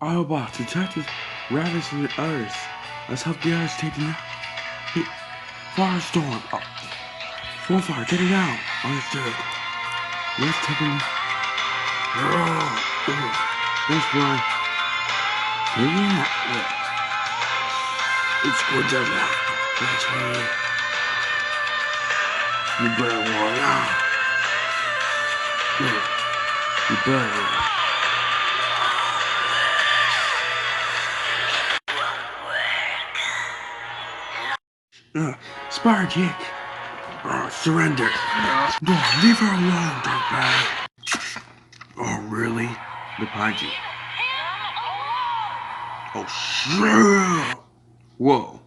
Autobots, detectives, rabbits, and others. Let's help the others take them out. Hey, Firestorm! Oh, Fullfire, get it out! Understood. Let's take them. Thanks, Brian. Yeah. It's good to know. That's me. You better warn out. You better. Spire kick. Surrender. No, leave her alone, dirtbag. Oh, really? Behind you. Oh, shit. Whoa.